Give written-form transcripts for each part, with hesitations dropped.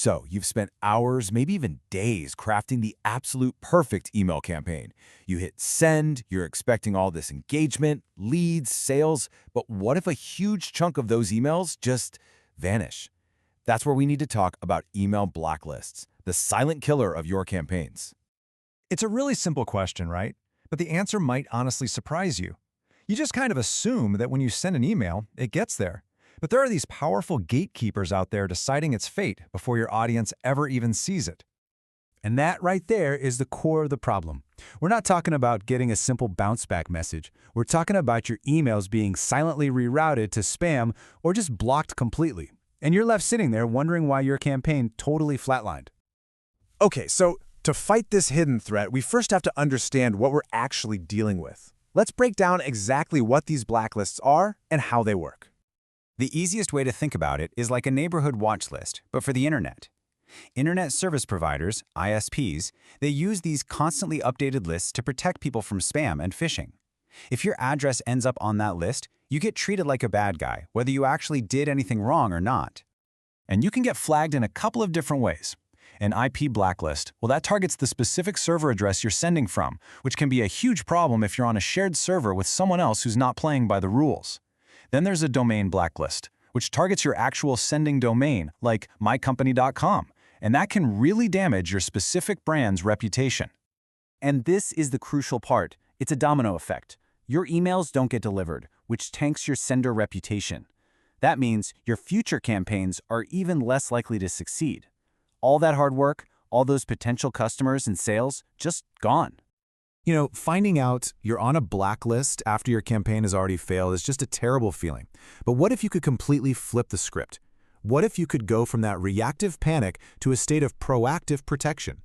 So you've spent hours, maybe even days, crafting the absolute perfect email campaign. You hit send, you're expecting all this engagement, leads, sales, but what if a huge chunk of those emails just vanish? That's where we need to talk about email blacklists, the silent killer of your campaigns. It's a really simple question, right? But the answer might honestly surprise you. You just kind of assume that when you send an email, it gets there. But there are these powerful gatekeepers out there deciding its fate before your audience ever even sees it. And that right there is the core of the problem. We're not talking about getting a simple bounce back message. We're talking about your emails being silently rerouted to spam or just blocked completely. And you're left sitting there wondering why your campaign totally flatlined. Okay, so to fight this hidden threat, we first have to understand what we're actually dealing with. Let's break down exactly what these blacklists are and how they work. The easiest way to think about it is like a neighborhood watch list, but for the internet. Internet service providers, ISPs, they use these constantly updated lists to protect people from spam and phishing. If your address ends up on that list, you get treated like a bad guy, whether you actually did anything wrong or not. And you can get flagged in a couple of different ways. An IP blacklist, well, that targets the specific server address you're sending from, which can be a huge problem if you're on a shared server with someone else who's not playing by the rules. Then there's a domain blacklist, which targets your actual sending domain, like mycompany.com, and that can really damage your specific brand's reputation. And this is the crucial part. It's a domino effect. Your emails don't get delivered, which tanks your sender reputation. That means your future campaigns are even less likely to succeed. All that hard work, all those potential customers and sales, just gone. You know, finding out you're on a blacklist after your campaign has already failed is just a terrible feeling. But what if you could completely flip the script? What if you could go from that reactive panic to a state of proactive protection?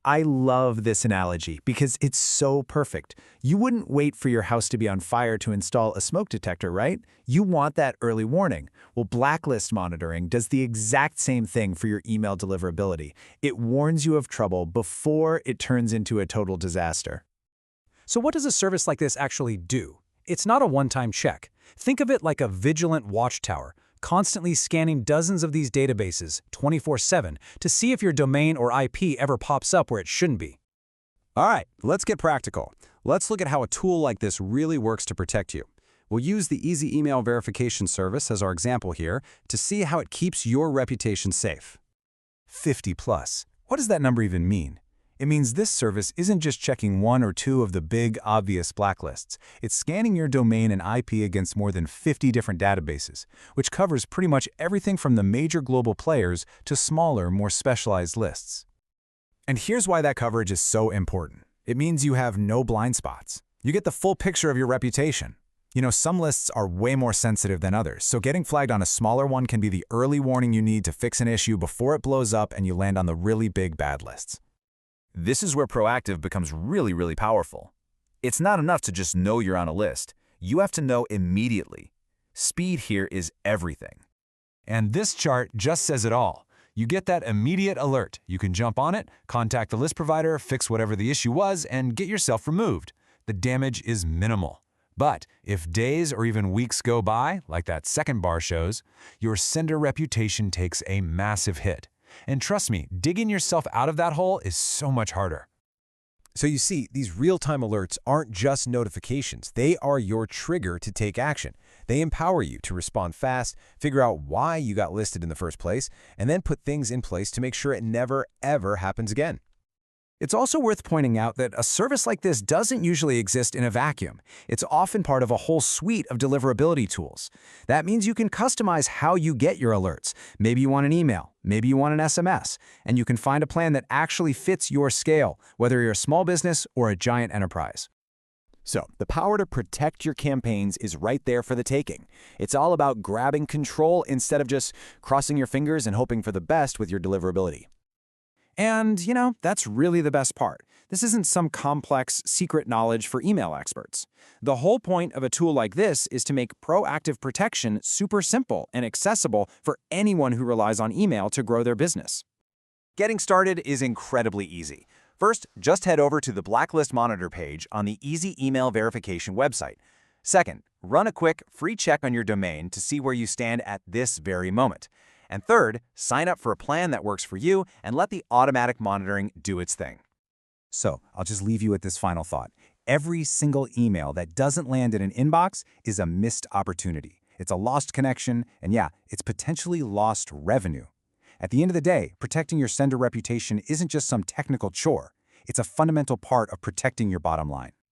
I love this analogy because it's so perfect. You wouldn't wait for your house to be on fire to install a smoke detector, right? You want that early warning. Well, blacklist monitoring does the exact same thing for your email deliverability. It warns you of trouble before it turns into a total disaster. So what does a service like this actually do? It's not a one-time check. Think of it like a vigilant watchtower, constantly scanning dozens of these databases 24/7 to see if your domain or IP ever pops up where it shouldn't be. All right, let's get practical. Let's look at how a tool like this really works to protect you. We'll use the Easy Email Verification Service as our example here to see how it keeps your reputation safe. 50 plus. What does that number even mean? It means this service isn't just checking one or two of the big, obvious blacklists. It's scanning your domain and IP against more than 50 different databases, which covers pretty much everything from the major global players to smaller, more specialized lists. And here's why that coverage is so important. It means you have no blind spots. You get the full picture of your reputation. You know, some lists are way more sensitive than others, so getting flagged on a smaller one can be the early warning you need to fix an issue before it blows up and you land on the really big bad lists. This is where proactive becomes really powerful. It's not enough to just know you're on a list. You have to know immediately. Speed here is everything. And this chart just says it all. You get that immediate alert. You can jump on it, contact the list provider, fix whatever the issue was, and get yourself removed. The damage is minimal. But if days or even weeks go by, like that second bar shows, your sender reputation takes a massive hit. And trust me, digging yourself out of that hole is so much harder. So you see, these real-time alerts aren't just notifications. They are your trigger to take action. They empower you to respond fast, figure out why you got listed in the first place, and then put things in place to make sure it never, ever happens again. It's also worth pointing out that a service like this doesn't usually exist in a vacuum. It's often part of a whole suite of deliverability tools. That means you can customize how you get your alerts. Maybe you want an email, maybe you want an SMS, and you can find a plan that actually fits your scale, whether you're a small business or a giant enterprise. So, the power to protect your campaigns is right there for the taking. It's all about grabbing control instead of just crossing your fingers and hoping for the best with your deliverability. And, you know, that's really the best part. This isn't some complex, secret knowledge for email experts. The whole point of a tool like this is to make proactive protection super simple and accessible for anyone who relies on email to grow their business. Getting started is incredibly easy. First, just head over to the Blacklist Monitor page on the Easy Email Verification website. Second, run a quick, free check on your domain to see where you stand at this very moment. And third, sign up for a plan that works for you and let the automatic monitoring do its thing. So, I'll just leave you with this final thought. Every single email that doesn't land in an inbox is a missed opportunity. It's a lost connection, and yeah, it's potentially lost revenue. At the end of the day, protecting your sender reputation isn't just some technical chore. It's a fundamental part of protecting your bottom line.